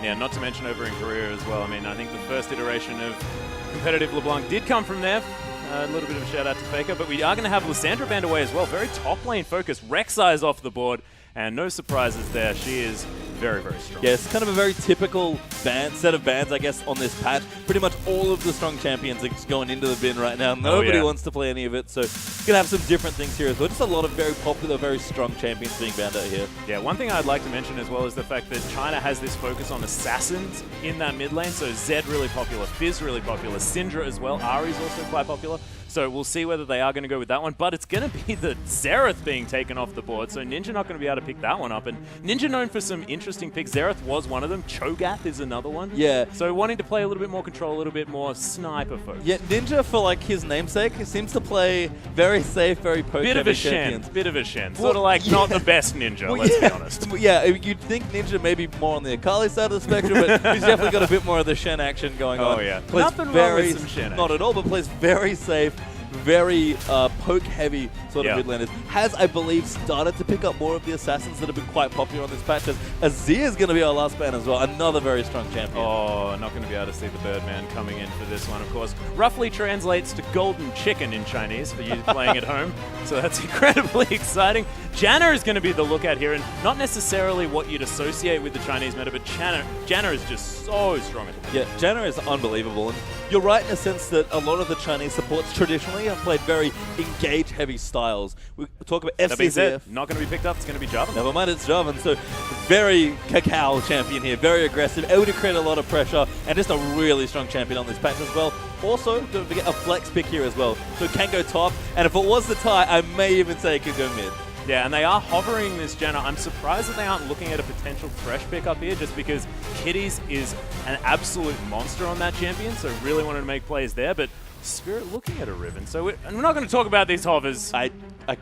Yeah, not to mention over in Korea as well. I mean, I think the first iteration of competitive LeBlanc did come from there. A little bit of a shout out to Faker, but we are going to have Lysandra banned away as well. Very top lane focused. Rek'Sai's off the board, and no surprises there. She is very, very strong. Yeah, it's kind of a very typical set of bans, I guess, on this patch. Pretty much all of the strong champions are just going into the bin right now. Nobody wants to play any of it, so you're going to have some different things here as well. Just a lot of very popular, very strong champions being banned out here. Yeah, one thing I'd like to mention as well is the fact that China has this focus on assassins in that mid lane. So Zed really popular, Fizz really popular, Syndra as well, Ahri's also quite popular. So we'll see whether they are going to go with that one. But it's going to be the Xerath being taken off the board. So Ninja not going to be able to pick that one up. And Ninja known for some interesting picks. Xerath was one of them. Cho'Gath is another one. Yeah. So wanting to play a little bit more control, a little bit more sniper focus. Yeah, Ninja, for like his namesake, seems to play very safe, very poke Bit of a champions. shen. Bit of a shen. Sort of like not the best Ninja, let's be honest. Yeah, you'd think Ninja may be more on the Akali side of the spectrum, but he's definitely got a bit more of the shen action going on. Oh, yeah. Plays Nothing very, wrong with some shen not at all, but plays very safe, very poke-heavy sort of mid laners. Has, I believe, started to pick up more of the assassins that have been quite popular on this patch. Azir is going to be our last ban as well. Another very strong champion. Oh, not going to be able to see the Birdman coming in for this one, of course. Roughly translates to golden chicken in Chinese for you playing at home. So that's incredibly exciting. Janna is going to be the lookout here, and not necessarily what you'd associate with the Chinese meta, but Janna is just so strong at the moment. Yeah, Janna is unbelievable. And you're right in a sense that a lot of the Chinese supports traditionally have played very engage-heavy styles. We talk about FCZF. Not going to be picked up. It's going to be Jarvan. Never mind, it's Jarvan. So very cacao champion here, very aggressive, able to create a lot of pressure, and just a really strong champion on this patch as well. Also, don't forget a flex pick here as well. So it can go top, and if it was the tie, I may even say it could go mid. Yeah, and they are hovering this Janna. I'm surprised that they aren't looking at a potential Thresh pick up here, just because Kitties is an absolute monster on that champion, so really wanted to make plays there, but Spirit looking at a Riven. So we're not going to talk about these hovers. I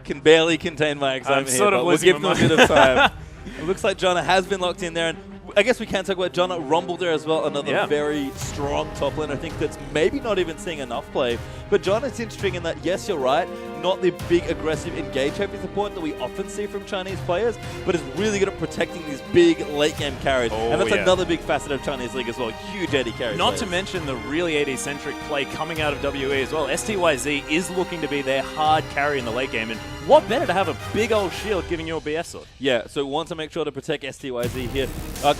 can barely contain my excitement here, sort of but we'll give them a bit of time. It looks like Janna has been locked in there, and I guess we can talk about Janna Rumble there as well, another very strong top lane. I think that's maybe not even seeing enough play. But Janna's interesting in that, yes, you're right, not the big aggressive engage heavy support that we often see from Chinese players, but is really good at protecting these big late game carries. And that's another big facet of Chinese League as well, huge AD carries. Not to mention the really AD-centric play coming out of WE as well. STYZ is looking to be their hard carry in the late game, and what better to have a big old shield giving you a BF sword? Yeah, so want to make sure to protect STYZ here.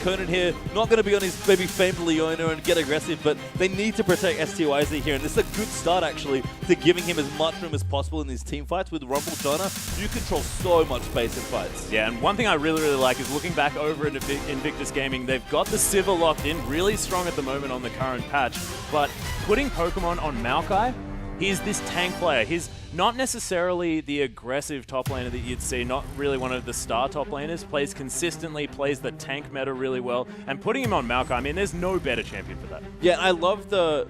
Conan here, not going to be on his maybe famed Leona and get aggressive, but they need to protect STYZ here, and this is a good start actually to giving him as much room as possible in these team fights. With Rumble Janna, you control so much space in fights. Yeah, and one thing I really, really like is looking back over at Invictus Gaming, they've got the Sivir locked in, really strong at the moment on the current patch, but putting Pokemon on Maokai, he's this tank player. He's not necessarily the aggressive top laner that you'd see, not really one of the star top laners, plays consistently, plays the tank meta really well, and putting him on Maokai, I mean, there's no better champion for that. Yeah, I love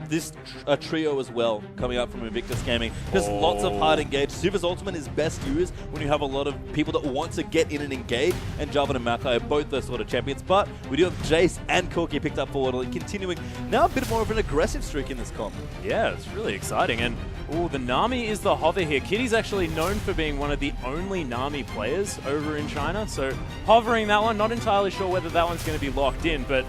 this trio as well coming up from Invictus Gaming. There's lots of hard engage. Sivir's ultimate is best used when you have a lot of people that want to get in and engage, and Jarvan and Maokai are both those sort of champions, but we do have Jace and Corki picked up forward, continuing now a bit more of an aggressive streak in this comp. Yeah, it's really exciting, and the Nami is the hover here. Kitty's actually known for being one of the only Nami players over in China, so hovering that one, not entirely sure whether that one's going to be locked in, but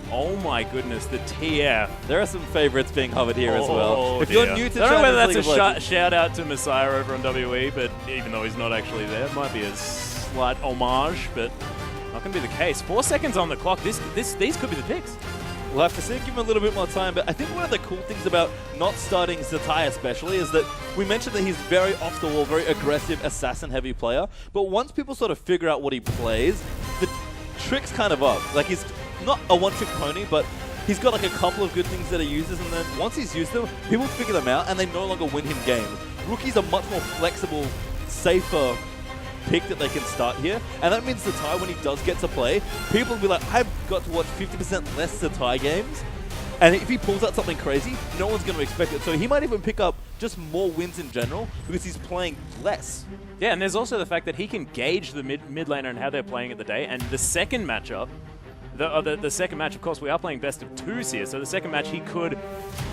oh my goodness, the TF. There are some favorites being hovered here as well. If you're new to I don't know whether China's that's a shout out to Messiah over on WE, but even though he's not actually there, it might be a slight homage, but not going to be the case. 4 seconds on the clock. These could be the picks. We'll have to see, give him a little bit more time, but I think one of the cool things about not starting Zatai especially is that we mentioned that he's very off-the-wall, very aggressive, assassin-heavy player, but once people sort of figure out what he plays, the trick's kind of up. Like, he's not a one-trick pony, but he's got like a couple of good things that he uses, and then once he's used them, people figure them out, and they no longer win him games. Rookies are much more flexible, safer pick that they can start here, and that means Zatai, when he does get to play, people will be like, I've got to watch 50% less Zatai games, and if he pulls out something crazy, no one's going to expect it. So he might even pick up just more wins in general because he's playing less. Yeah, and there's also the fact that he can gauge the mid laner and how they're playing at the day, and the second matchup, the second match, of course, we are playing best of twos here, so the second match he could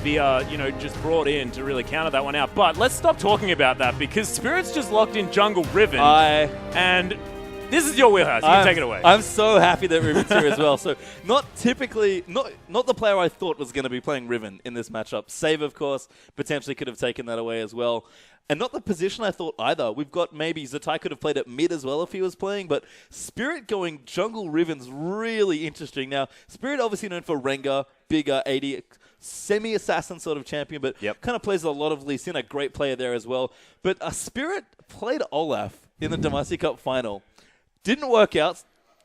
be, just brought in to really counter that one out. But let's stop talking about that, because Spirit's just locked in jungle Riven, and This is your wheelhouse. You can take it away. I'm so happy that Riven's here as well. So not the player I thought was going to be playing Riven in this matchup. Save, of course, potentially could have taken that away as well. And not the position I thought either. We've got maybe Zatai could have played at mid as well if he was playing, but Spirit going jungle Riven's really interesting. Now, Spirit obviously known for Rengar, bigger, 80, semi-assassin sort of champion, but kind of plays a lot of Lee Sin, a great player there as well. But Spirit played Olaf in the Demacia Cup final. Didn't work out.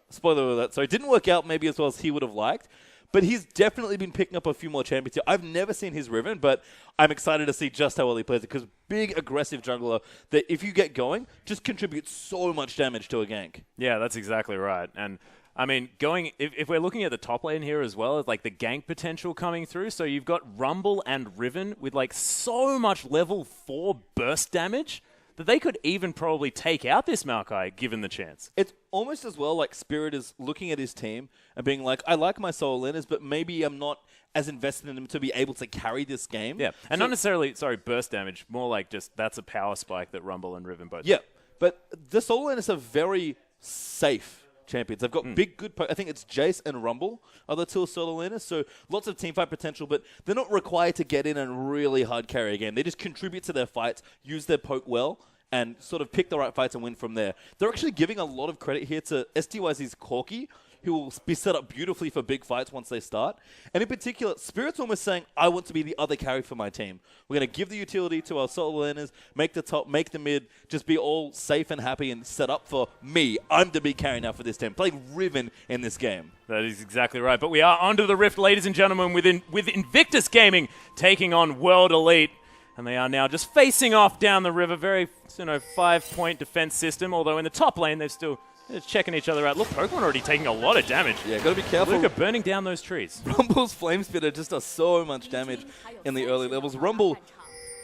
Spoiler alert, sorry. Didn't work out maybe as well as he would have liked. But he's definitely been picking up a few more champions here. I've never seen his Riven, but I'm excited to see just how well he plays it because big, aggressive jungler that if you get going, just contributes so much damage to a gank. Yeah, that's exactly right. And I mean, if we're looking at the top lane here as well, like the gank potential coming through. So you've got Rumble and Riven with like so much level 4 burst damage that they could even probably take out this Maokai given the chance. It's almost as well like Spirit is looking at his team and being like, I like my solo laners, but maybe I'm not as invested in them to be able to carry this game. Yeah, and not necessarily, burst damage, more like just that's a power spike that Rumble and Riven both have. But the solo laners are very safe champions. They've got big, good I think it's Jace and Rumble are the two solo laners, so lots of teamfight potential, but they're not required to get in and really hard carry a game. They just contribute to their fights, use their poke well, and sort of pick the right fights and win from there. They're actually giving a lot of credit here to STYZ's Corki, who will be set up beautifully for big fights once they start. And in particular, Spirit's almost saying, I want to be the other carry for my team. We're going to give the utility to our solo laners, make the top, make the mid, just be all safe and happy and set up for me. I'm the big carry now for this team. Play Riven in this game. That is exactly right. But we are onto the Rift, ladies and gentlemen, with Invictus Gaming taking on World Elite. And they are now just facing off down the river. Very, 5-point defense system. Although in the top lane, they're still checking each other out. Look, Pokemon already taking a lot of damage. Yeah, got to be careful. Look at burning down those trees. Rumble's Flame Spitter just does so much damage in the early levels. Rumble,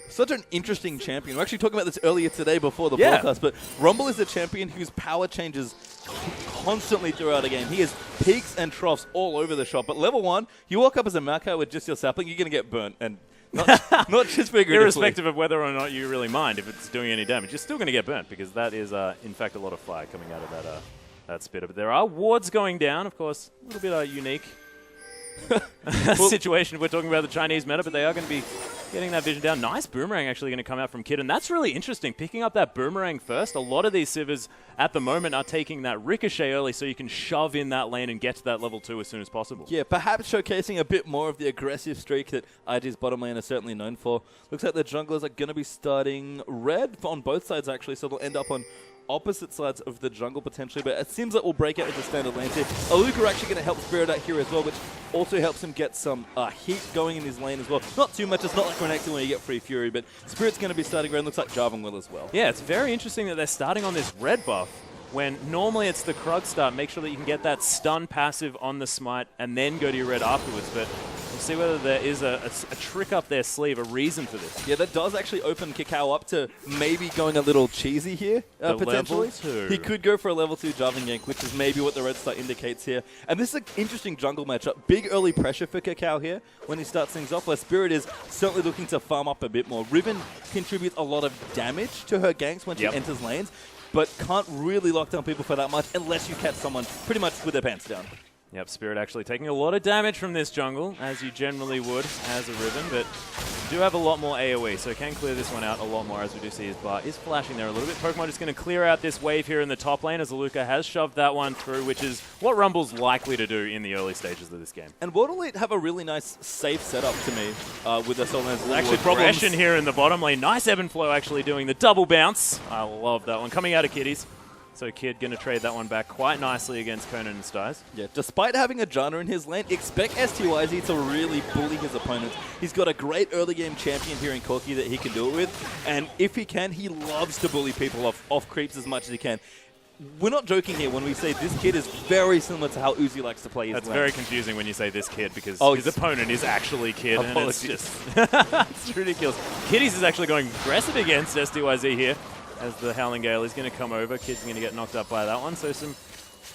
such an interesting champion. We're actually talking about this earlier today before the broadcast, but Rumble is a champion whose power changes constantly throughout a game. He has peaks and troughs all over the shop. But level 1, you walk up as a Maokai with just your sapling, you're going to get burnt. And not just figuratively. Irrespective of whether or not you really mind if it's doing any damage, you're still going to get burnt because that is, in fact, a lot of fire coming out of that spitter. But there are wards going down, of course, a little bit unique situation if we're talking about the Chinese meta, but they are going to be getting that vision down. Nice boomerang actually going to come out from Kid, and that's really interesting. Picking up that boomerang first. A lot of these Sivers at the moment are taking that ricochet early so you can shove in that lane and get to that level 2 as soon as possible. Yeah, perhaps showcasing a bit more of the aggressive streak that IG's bottom lane is certainly known for. Looks like the junglers are going to be starting red on both sides actually, so they'll end up on opposite sides of the jungle potentially, but it seems like we'll break out into standard lanes here. Aluka are actually going to help Spirit out here as well, which also helps him get some heat going in his lane as well. Not too much, it's not like Renekton where you get free fury, but Spirit's going to be starting red. Looks like Jarvan will as well. Yeah, it's very interesting that they're starting on this red buff when normally it's the Krug start. Make sure that you can get that stun passive on the smite and then go to your red afterwards, but we'll see whether there is a trick up their sleeve, a reason for this. Yeah, that does actually open Kakao up to maybe going a little cheesy here, potentially. Level 2. He could go for a level 2 Jarvan gank, which is maybe what the red star indicates here. And this is an interesting jungle matchup. Big early pressure for Kakao here when he starts things off, where Spirit is certainly looking to farm up a bit more. Riven contributes a lot of damage to her ganks when she enters lanes, but can't really lock down people for that much unless you catch someone pretty much with their pants down. Yep, Spirit actually taking a lot of damage from this jungle, as you generally would as a Riven, but do have a lot more AoE, so can clear this one out a lot more, as we do see his bar is flashing there a little bit. Pokemon just going to clear out this wave here in the top lane, as Aluka has shoved that one through, which is what Rumble's likely to do in the early stages of this game. And World Elite have a really nice, safe setup to me with their solo laners. Actually, progression here in the bottom lane. Nice ebb and flow actually doing the double bounce. I love that one. Coming out of Kitties. So Kid going to trade that one back quite nicely against Conan and Styes. Yeah, despite having a Janna in his lane, expect STYZ to really bully his opponents. He's got a great early game champion here in Corki that he can do it with. And if he can, he loves to bully people off creeps as much as he can. We're not joking here when we say this kid is very similar to how Uzi likes to play his lane. That's very confusing when you say this kid because his opponent is actually Kid. Apologies. And it's just it's ridiculous. Kitties is actually going aggressive against STYZ here. As the Howling Gale is going to come over. Kid's going to get knocked up by that one. So some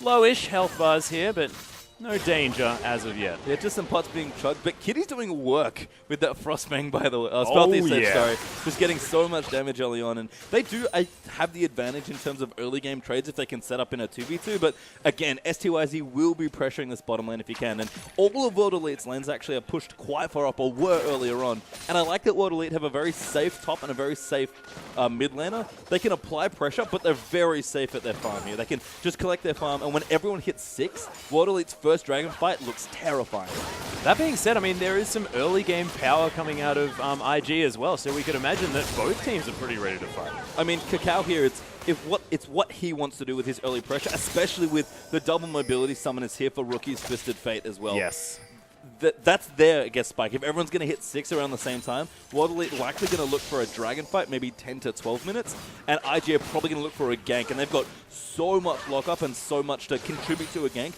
lowish health bars here, but No danger as of yet. Yeah, just some pots being chugged, but Kitty's doing work with that Frostbang, by the way. Sorry. Just getting so much damage early on, and they do have the advantage in terms of early game trades if they can set up in a 2v2, but again, STYZ will be pressuring this bottom lane if he can, and all of World Elite's lanes actually are pushed quite far up, or were earlier on, and I like that World Elite have a very safe top and a very safe mid laner. They can apply pressure, but they're very safe at their farm here. They can just collect their farm, and when everyone hits 6, World Elite's first dragon fight looks terrifying. That being said, I mean, there is some early game power coming out of IG as well, so we could imagine that both teams are pretty ready to fight. I mean, Kakao here, it's what he wants to do with his early pressure, especially with the double mobility summon is here for Rookie's Twisted Fate as well. Yes. That's there against Spike. If everyone's going to hit 6 around the same time, World Elite likely going to look for a dragon fight, maybe 10 to 12 minutes, and IG are probably going to look for a gank, and they've got so much lockup and so much to contribute to a gank,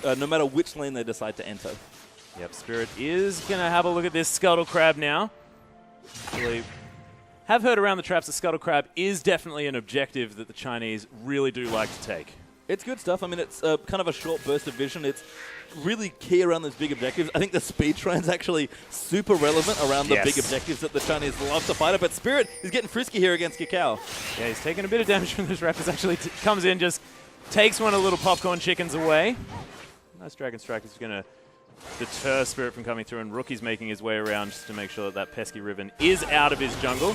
no matter which lane they decide to enter. Yep, Spirit is going to have a look at this Scuttle Crab now. Really have heard around the traps that Scuttle Crab is definitely an objective that the Chinese really do like to take. It's good stuff. I mean, it's kind of a short burst of vision. It's really key around those big objectives. I think the speed train's actually super relevant around the big objectives that the Chinese love to fight at. But Spirit is getting frisky here against Kakao. Yeah, he's taking a bit of damage from those Raptors. Actually comes in, just takes one of the little popcorn chickens away. Nice Dragon Strike is going to deter Spirit from coming through, and Rookie's making his way around just to make sure that pesky Riven is out of his jungle.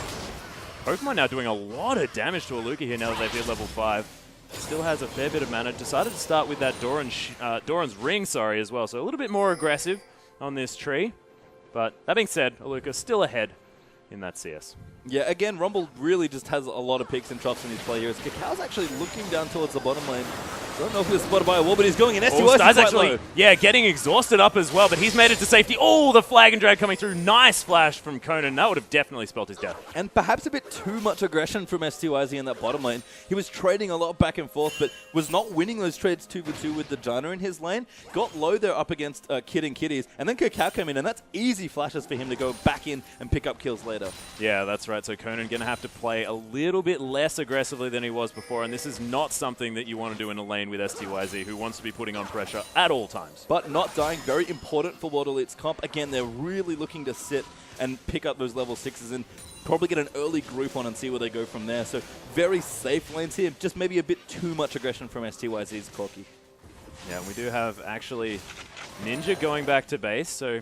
Pokemon now doing a lot of damage to Aluka here now that they've hit level 5. Still has a fair bit of mana. Decided to start with that Doran's Ring, as well. So a little bit more aggressive on this tree. But that being said, Aluka still ahead in that CS. Yeah, again, Rumble really just has a lot of peaks and troughs in his play here. Kakao's actually looking down towards the bottom lane. Don't know if he was spotted by a wall, but he's going in. STY is actually low. Yeah, getting exhausted up as well, but he's made it to safety. Oh, the flag and drag coming through. Nice flash from Conan. That would have definitely spelled his death. And perhaps a bit too much aggression from STYZ in that bottom lane. He was trading a lot back and forth, but was not winning those trades 2v2 with the Janna in his lane. Got low there up against Kid and Kitties, and then Kakao came in, and that's easy flashes for him to go back in and pick up kills later. Yeah, that's right. So Conan going to have to play a little bit less aggressively than he was before, and this is not something that you want to do in a lane with STYZ, who wants to be putting on pressure at all times. But not dying, very important for World Elite's comp. Again, they're really looking to sit and pick up those level 6s and probably get an early group on and see where they go from there. So very safe lanes here, just maybe a bit too much aggression from STYZ's Corky. Yeah, we do have actually Ninja going back to base, so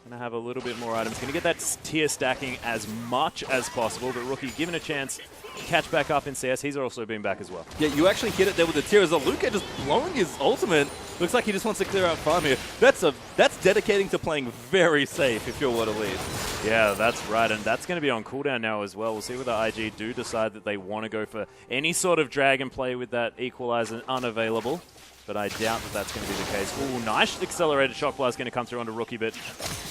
going to have a little bit more items. Going to get that tier stacking as much as possible, but Rookie given a chance to catch back up in CS. He's also been back as well. Yeah, you actually hit it there with the tier as Aluka just blowing his ultimate. Looks like he just wants to clear out farm here. That's dedicating to playing very safe if you're World Elite. Yeah, that's right, and that's going to be on cooldown now as well. We'll see whether IG do decide that they want to go for any sort of dragon play with that equalizer unavailable. But I doubt that that's going to be the case. Ooh, nice accelerated shock blast going to come through onto Rookie, but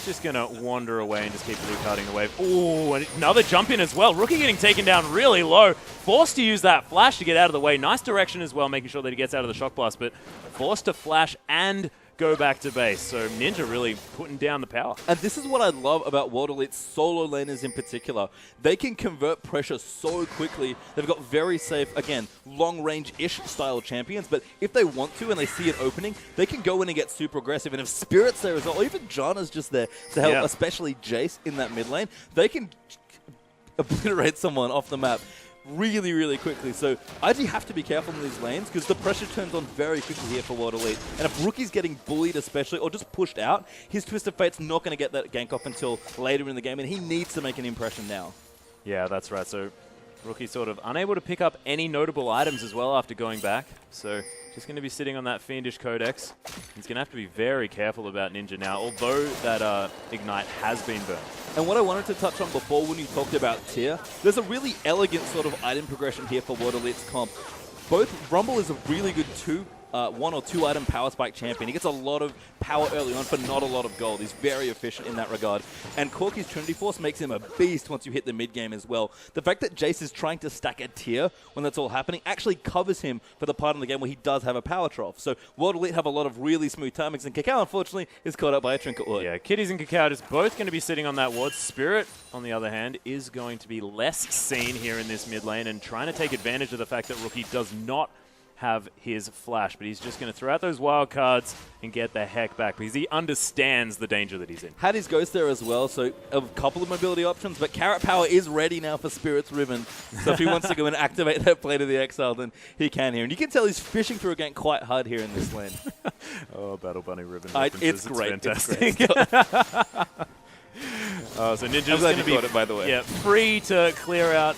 just going to wander away and just keep blue carding the wave. Ooh, and another jump in as well. Rookie getting taken down really low. Forced to use that flash to get out of the way. Nice direction as well, making sure that he gets out of the shock blast, but forced to flash and go back to base. So Ninja really putting down the power. And this is what I love about World Elite's solo laners in particular. They can convert pressure so quickly. They've got very safe, again, long-range-ish style champions, but if they want to and they see an opening, they can go in and get super aggressive. And if Spirit's there as well, or even Janna's just there to help, especially Jace in that mid lane, they can obliterate someone off the map really, really quickly. So IG have to be careful in these lanes because the pressure turns on very quickly here for World Elite. And if Rookie's getting bullied especially, or just pushed out, his Twisted Fate's not going to get that gank off until later in the game, and he needs to make an impression now. Yeah, that's right. So Rookie sort of unable to pick up any notable items as well after going back. So just going to be sitting on that Fiendish Codex. He's going to have to be very careful about Ninja now, although that Ignite has been burned. And what I wanted to touch on before when you talked about tier, there's a really elegant sort of item progression here for World Elite's comp. Rumble is a really good 1 or 2 item power spike champion. He gets a lot of power early on for not a lot of gold. He's very efficient in that regard. And Corky's Trinity Force makes him a beast once you hit the mid game as well. The fact that Jace is trying to stack a tier when that's all happening actually covers him for the part of the game where he does have a power trough. So World Elite have a lot of really smooth timings, and Kakao unfortunately is caught up by a Trinket Ward. Yeah, Kitties and Kakao just both going to be sitting on that ward. Spirit, on the other hand, is going to be less seen here in this mid lane and trying to take advantage of the fact that Rookie does not have his flash, but he's just going to throw out those wild cards and get the heck back because he understands the danger that he's in. Had his Ghost there as well, so a couple of mobility options, but Carrot Power is ready now for Spirit's Ribbon. So if he wants to go and activate that Blade of the Exile, then he can here. And you can tell he's fishing through a gank quite hard here in this lane. Oh, Battle Bunny Ribbon. It's great. Fantastic. It's great. So Ninja's going to be it, by the way. free to clear out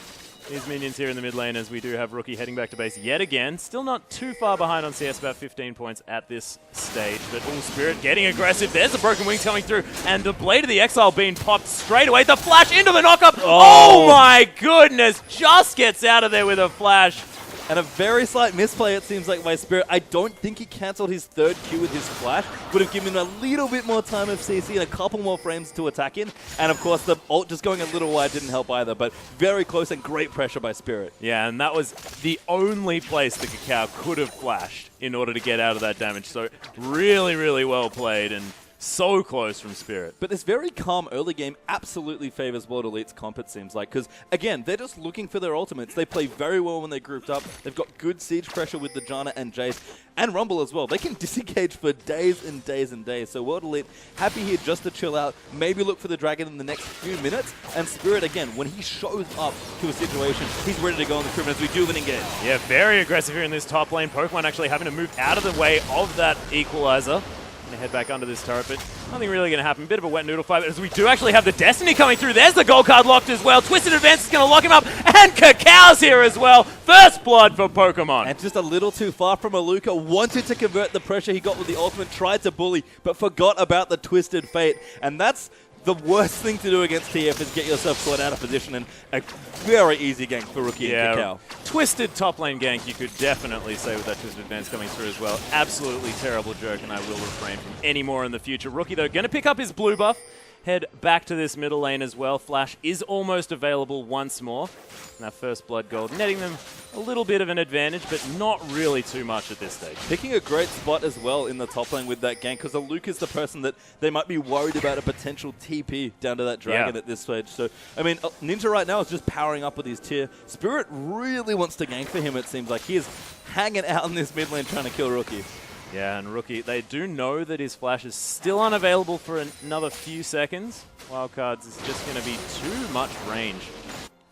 his minions here in the mid lane as we do have Rookie heading back to base yet again. Still not too far behind on CS, about 15 points at this stage. But Spirit getting aggressive. There's the Broken Wings coming through. And the Blade of the Exile being popped straight away. The flash into the knockup. Oh my goodness. Just gets out of there with a flash. And a very slight misplay, it seems like, by Spirit. I don't think he cancelled his third Q with his flash. Would have given him a little bit more time of CC and a couple more frames to attack in. And, of course, the ult just going a little wide didn't help either. But very close and great pressure by Spirit. Yeah, and that was the only place the Cacao could have flashed in order to get out of that damage. So really, really well played. And so close from Spirit. But this very calm early game absolutely favors World Elite's comp, it seems like. Because, again, they're just looking for their ultimates. They play very well when they're grouped up. They've got good siege pressure with the Janna and Jace. And Rumble as well. They can disengage for days and days and days. So World Elite, happy here just to chill out. Maybe look for the Dragon in the next few minutes. And Spirit, again, when he shows up to a situation, he's ready to go on the Crimson as we do engage. Yeah, very aggressive here in this top lane. Pokemon actually having to move out of the way of that equalizer. Going to head back under this turret, but nothing really going to happen. Bit of a wet noodle fight, as we do actually have the Destiny coming through. There's the gold card locked as well. Twisted Advance is going to lock him up, and Cacao's here as well. First blood for Pokemon. And just a little too far from Aluka. Wanted to convert the pressure he got with the ultimate, tried to bully, but forgot about the Twisted Fate. And that's the worst thing to do against TF is get yourself caught out of position, and a very easy gank for Rookie and Cacao. Twisted top lane gank, you could definitely say with that Twisted Advance coming through as well. Absolutely terrible joke, and I will refrain from any more in the future. Rookie, though, going to pick up his blue buff, head back to this middle lane as well. Flash is almost available once more. And that first blood gold netting them a little bit of an advantage, but not really too much at this stage. Picking a great spot as well in the top lane with that gank, because Luke is the person that they might be worried about a potential TP down to that dragon at this stage. So, I mean, Ninja right now is just powering up with his tier. Spirit really wants to gank for him, it seems like. He is hanging out in this mid lane trying to kill Rookie. Yeah, and Rookie, they do know that his flash is still unavailable for another few seconds. Wildcards is just going to be too much range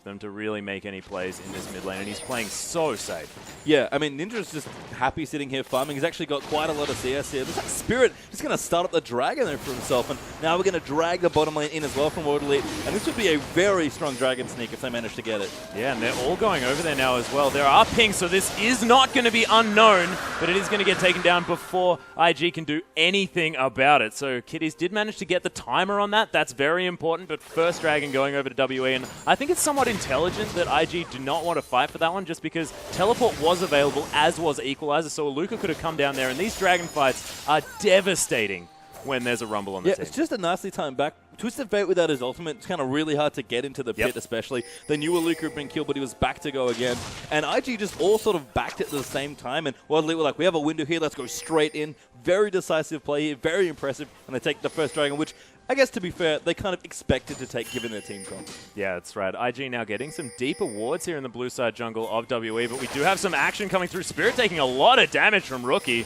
for them to really make any plays in this mid lane, and he's playing so safe. Yeah, I mean, Ninja's just happy sitting here farming. He's actually got quite a lot of CS here. Looks like Spirit just going to start up the Dragon there for himself, and now we're going to drag the bottom lane in as well from World Elite, and this would be a very strong Dragon sneak if they manage to get it. Yeah, and they're all going over there now as well. There are pings, so this is not going to be unknown, but it is going to get taken down before IG can do anything about it. So Kitties did manage to get the timer on that. That's very important, but first Dragon going over to WE, and I think it's somewhat intelligent that IG do not want to fight for that one, just because Teleport was available, as was Equalizer, so Aluka could have come down there, and these Dragon fights are devastating when there's a Rumble on the team. Yeah, it's just a nicely timed back. Twisted Fate without his ultimate, it's kind of really hard to get into the pit especially. They knew Aluka had been killed, but he was back to go again. And IG just all sort of backed it at the same time, and World Elite were like, we have a window here, let's go straight in. Very decisive play here, very impressive, and they take the first Dragon, which I guess, to be fair, they kind of expected to take given their team comp. Yeah, that's right. IG now getting some deeper wards here in the blue side jungle of WE, but we do have some action coming through. Spirit taking a lot of damage from Rookie,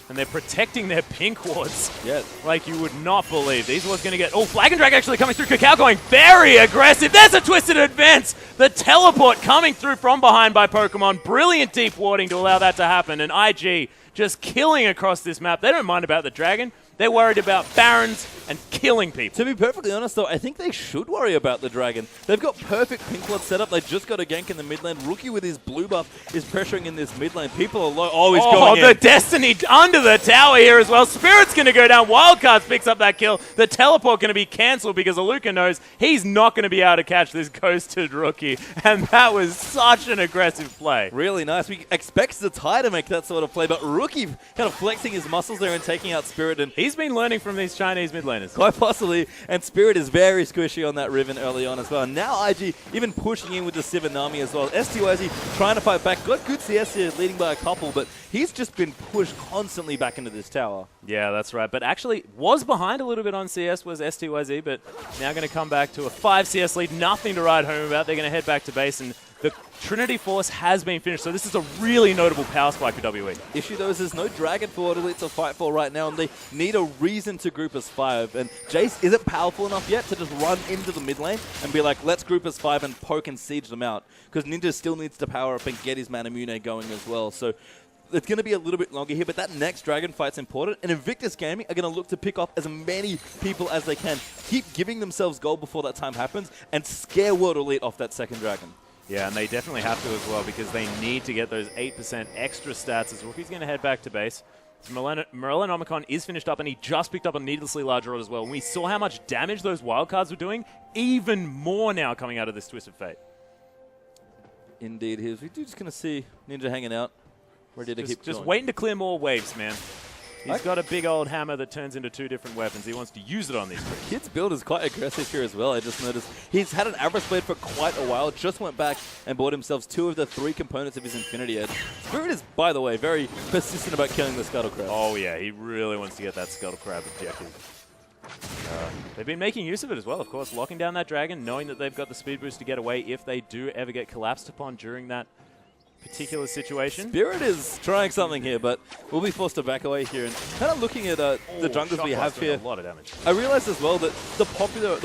and they're protecting their pink wards. Yeah. Like you would not believe. These wards going to get... Oh, Flag and Drag actually coming through. Cacao going very aggressive. There's a Twisted Advance. The teleport coming through from behind by Pokemon. Brilliant deep warding to allow that to happen, and IG just killing across this map. They don't mind about the Dragon. They're worried about Barons and killing people. To be perfectly honest, though, I think they should worry about the Dragon. They've got perfect pink ward set up. They just got a gank in the mid lane. Rookie with his blue buff is pressuring in this mid lane. People are low. Oh, he's going in. Oh, the Destiny under the tower here as well. Spirit's going to go down. Wildcards picks up that kill. The teleport going to be cancelled because Aluka knows he's not going to be able to catch this ghosted Rookie. And that was such an aggressive play. Really nice. We expect Zatai to make that sort of play, but Rookie kind of flexing his muscles there and taking out Spirit. And he's been learning from these Chinese mid laners. Quite possibly. And Spirit is very squishy on that Riven early on as well. And now IG even pushing in with the Sivanami as well. STYZ trying to fight back. Got good CS here, leading by a couple, but he's just been pushed constantly back into this tower. Yeah, that's right. But actually was behind a little bit on CS was STYZ, but now going to come back to a 5 CS lead. Nothing to write home about. They're going to head back to base, and the Trinity Force has been finished, so this is a really notable power spike for WE. Issue though is there's no Dragon for Water Elite to fight for right now, and they need a reason to group as 5. And Jace isn't powerful enough yet to just run into the mid lane and be like, let's group as 5 and poke and siege them out. Because Ninja still needs to power up and get his Manamune going as well. So it's going to be a little bit longer here, but that next Dragon fight's important. And Invictus Gaming are going to look to pick off as many people as they can. Keep giving themselves gold before that time happens and scare World Elite off that second Dragon. Yeah, and they definitely have to as well because they need to get those 8% extra stats as Rookie's going to head back to base. So Morellonomicon is finished up, and he just picked up a needlessly large rod as well. And we saw how much damage those wildcards were doing, even more now coming out of this Twisted Fate. Indeed, we're just going to see Ninja hanging out, ready to keep just going. waiting to clear more waves, man. He's got a big old hammer that turns into 2 different weapons. He wants to use it on these creatures. Kid's build is quite aggressive here as well. I just noticed he's had an Avarice Blade for quite a while. Just went back and bought himself 2 of the 3 components of his Infinity Edge. Spirit is, by the way, very persistent about killing the Scuttle Crab. Oh yeah, he really wants to get that Scuttle Crab objective. They've been making use of it as well, of course. Locking down that dragon, knowing that they've got the speed boost to get away if they do ever get collapsed upon during that particular situation. Spirit is trying something here, but we'll be forced to back away here. And kind of looking at the junglers we have here, a lot of damage. I realized as well that the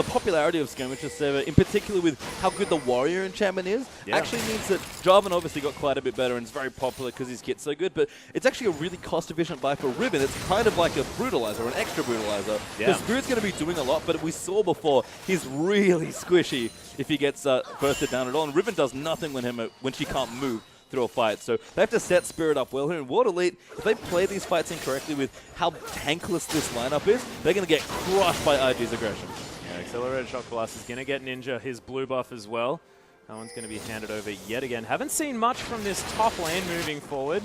popularity of Skirmisher server, in particular with how good the warrior enchantment is, actually means that Jarvan obviously got quite a bit better and is very popular because his kit's so good, but it's actually a really cost-efficient buy for Riven. It's kind of like a brutalizer, an extra brutalizer. The Spirit's going to be doing a lot, but we saw before he's really squishy if he gets bursted down at all, and Riven does nothing when she can't move through a fight. So they have to set Spirit up well here. In World Elite, if they play these fights incorrectly with how tankless this lineup is, they're going to get crushed by IG's aggression. Yeah, Accelerated Shock Blast is going to get Ninja his blue buff as well. That one's going to be handed over yet again. Haven't seen much from this top lane moving forward.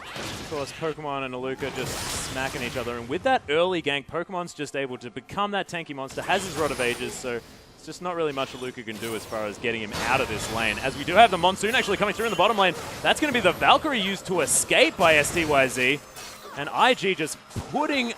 Of course, Pokemon and Aluka just smacking each other. And with that early gank, Pokemon's just able to become that tanky monster, has his Rod of Ages, so it's just not really much Aluka can do as far as getting him out of this lane. As we do have the Monsoon actually coming through in the bottom lane. That's going to be the Valkyrie used to escape by STYZ. And IG just putting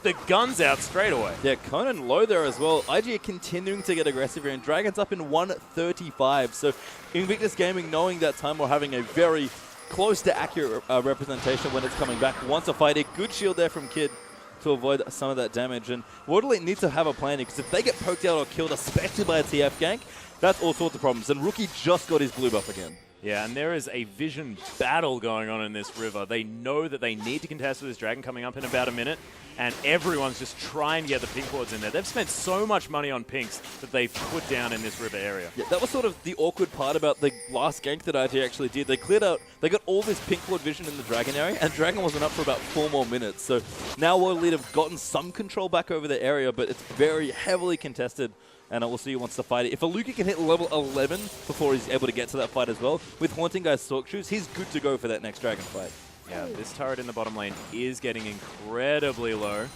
the guns out straight away. Yeah, Conan low there as well. IG are continuing to get aggressive here, and Dragon's up in 135. So Invictus Gaming, knowing that time we're having a very close to accurate representation when it's coming back, wants to fight it. Good shield there from Kid to avoid some of that damage. And World Elite needs to have a plan because if they get poked out or killed, especially by a TF gank, that's all sorts of problems. And Rookie just got his blue buff again. Yeah, and there is a vision battle going on in this river. They know that they need to contest with this dragon coming up in about a minute, and everyone's just trying to get the pink wards in there. They've spent so much money on pinks that they've put down in this river area. Yeah, that was sort of the awkward part about the last gank that IG actually did. They cleared out, they got all this pink ward vision in the dragon area, and dragon wasn't up for about 4 more minutes. So now World Elite have gotten some control back over the area, but it's very heavily contested. And we'll see who wants to fight it. If Aluka can hit level 11 before he's able to get to that fight as well, with Haunting Guy's Stalk Shoes, he's good to go for that next dragon fight. Yeah, this turret in the bottom lane is getting incredibly low.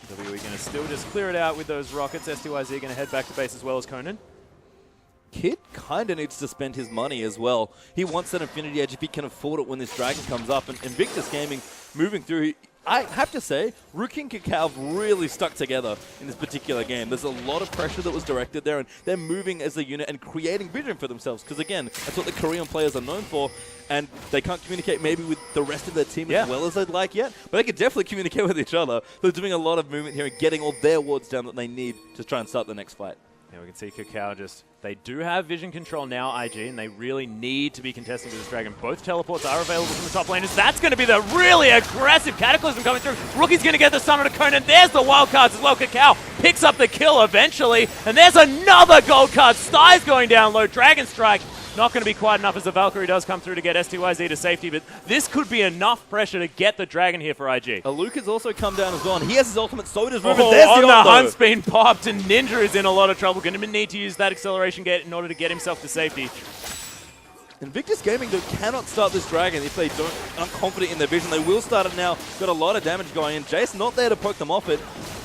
WE going to still just clear it out with those rockets. STYZ going to head back to base as well as Conan. Kid kind of needs to spend his money as well. He wants that Infinity Edge if he can afford it when this dragon comes up. And Invictus Gaming moving through, I have to say, Rookie and Cacao have really stuck together in this particular game. There's a lot of pressure that was directed there, and they're moving as a unit and creating vision for themselves. Because again, that's what the Korean players are known for, and they can't communicate maybe with the rest of their team as well as they'd like yet, but they can definitely communicate with each other. They're doing a lot of movement here and getting all their wards down that they need to try and start the next fight. Yeah, we can see Cacao just, they do have vision control now, IG, and they really need to be contesting with this dragon. Both teleports are available from the top laners. That's going to be the really aggressive Cataclysm coming through. Rookie's going to get the summon to Conan. There's the wild cards as well. Cacao picks up the kill eventually, and there's another gold card. Sty's going down low. Dragon Strike not going to be quite enough as the Valkyrie does come through to get STYZ to safety, but this could be enough pressure to get the dragon here for IG. Aluka's also come down as well, and he has his ultimate, so does Ruben. The Hunt's been popped, and Ninja is in a lot of trouble. Going to need to use that acceleration gate in order to get himself to safety. Invictus Gaming though cannot start this dragon if they aren't confident in their vision. They will start it now. Got a lot of damage going in. Jace not there to poke them off it.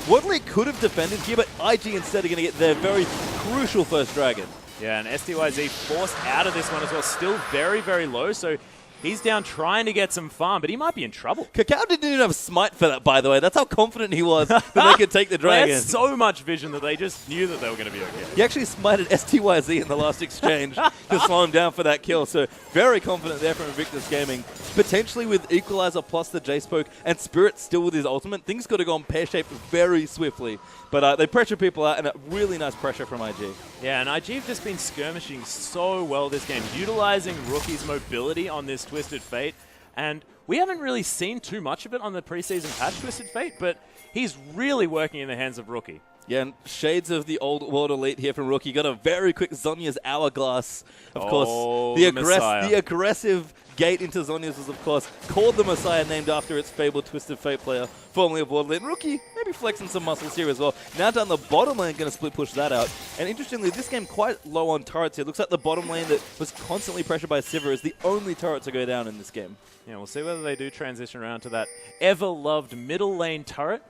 Woodley could have defended here, but IG instead are going to get their very crucial first dragon. Yeah, and STYZ forced out of this one as well. Still very, very low, so He's down trying to get some farm, but he might be in trouble. Kakao didn't even have smite for that, by the way. That's how confident he was that they could take the dragon. They had so much vision that they just knew that they were going to be okay. He actually smited STYZ in the last exchange to slow him down for that kill. So very confident there from Invictus Gaming. Potentially with Equalizer plus the Jace poke and Spirit still with his ultimate, things could have gone pear-shaped very swiftly. But they pressure people out, and a really nice pressure from IG. Yeah, and IG have just been skirmishing so well this game, utilizing Rookie's mobility on this Twisted Fate. And we haven't really seen too much of it on the preseason patch, Twisted Fate, but he's really working in the hands of Rookie. Yeah, and shades of the old World Elite here from Rookie. Got a very quick Zhonya's Hourglass. Of course, the aggressive gate into Zhonya's was, of course, called the Messiah, named after its fabled Twisted Fate player, formerly of World Elite. And Rookie maybe flexing some muscles here as well. Now down the bottom lane, going to split push that out. And interestingly, this game quite low on turrets here. Looks like the bottom lane that was constantly pressured by Sivir is the only turret to go down in this game. Yeah, we'll see whether they do transition around to that ever-loved middle lane turret,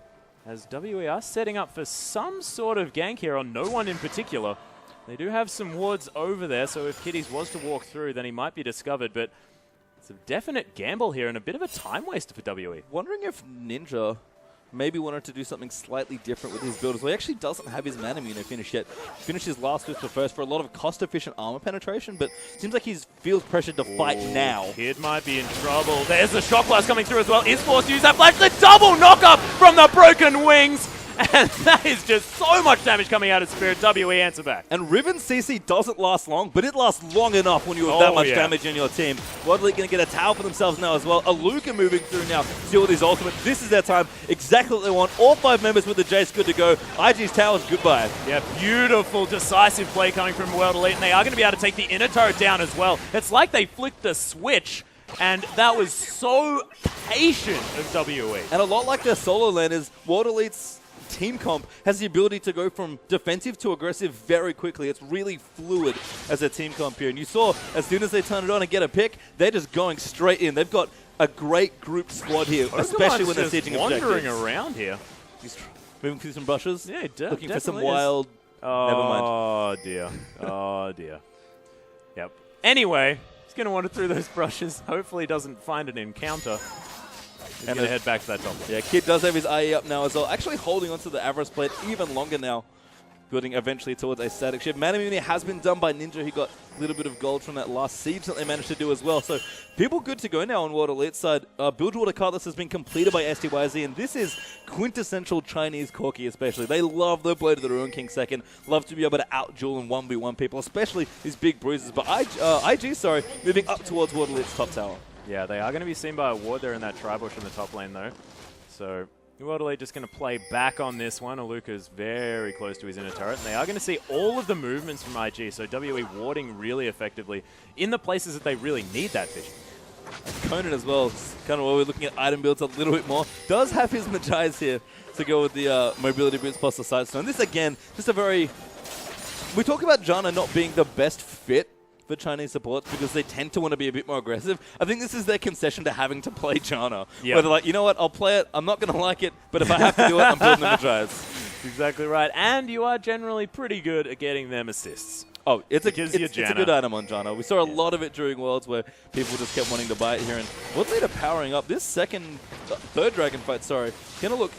as WE are setting up for some sort of gank here on no one in particular. They do have some wards over there, so if Kiddies was to walk through, then he might be discovered, but it's a definite gamble here and a bit of a time waster for WE. Wondering if Ninja maybe wanted to do something slightly different with his build as well. He actually doesn't have his Mana Mune finished yet. Finished his last Whisper first for a lot of cost-efficient armor penetration, but seems like he feels pressured to fight now. Kid might be in trouble. There's the Shock Blast coming through as well. Is forced to use that flash. The double knock-up from the Broken Wings. And that is just so much damage coming out of Spirit. WE answer back. And Riven CC doesn't last long, but it lasts long enough when you have that much damage in your team. World Elite going to get a tower for themselves now as well. Aluka moving through now, still with his ultimate. This is their time. Exactly what they want. All 5 members with the Jace good to go. IG's tower's goodbye. Yeah, beautiful, decisive play coming from World Elite, and they are going to be able to take the inner turret down as well. It's like they flicked a switch, and that was so patient of WE. And a lot like their solo lane is World Elite's team comp has the ability to go from defensive to aggressive very quickly. It's really fluid as a team comp here. And you saw, as soon as they turn it on and get a pick, they're just going straight in. They've got a great group squad here, especially when they're sieging objectives. Wandering around here. He's moving through some brushes, yeah, looking for some wild... Oh, never mind. Oh, dear. Oh, dear. Yep. Anyway, he's going to wander through those brushes. Hopefully he doesn't find an encounter. He's going to head back to that top lane. Yeah, Kid does have his IE up now as well. Actually holding onto the Avarice Blade even longer now. Building eventually towards a static shift. Mana Mune has been done by Ninja. He got a little bit of gold from that last siege that they managed to do as well. So people good to go now on World Elite side. Bilgewater Cutlass has been completed by STYZ, and this is quintessential Chinese Corki especially. They love the Blade of the Ruin King second. Love to be able to out-duel and 1v1 people, especially these big bruises. But IG, moving up towards World Elite's top tower. Yeah, they are going to be seen by a ward there in that tri-bush in the top lane, though. So World Elite just going to play back on this one. Aluka's very close to his inner turret. And they are going to see all of the movements from IG, so WE warding really effectively in the places that they really need that vision. Conan as well, kind of while we're looking at item builds a little bit more, does have his Magi's here to go with the mobility boots plus the side stone. This, again, just a very... We talk about Janna not being the best fit for Chinese supports because they tend to want to be a bit more aggressive. I think this is their concession to having to play Janna. Yep. Where they're like, you know what, I'll play it, I'm not going to like it, but if I have to do it, I'm building the Magi's. Exactly right. And you are generally pretty good at getting them assists. Oh, it's a good item on Janna. We saw a lot of it during Worlds where people just kept wanting to buy it here. And World Elite are powering up. This third dragon fight, going to look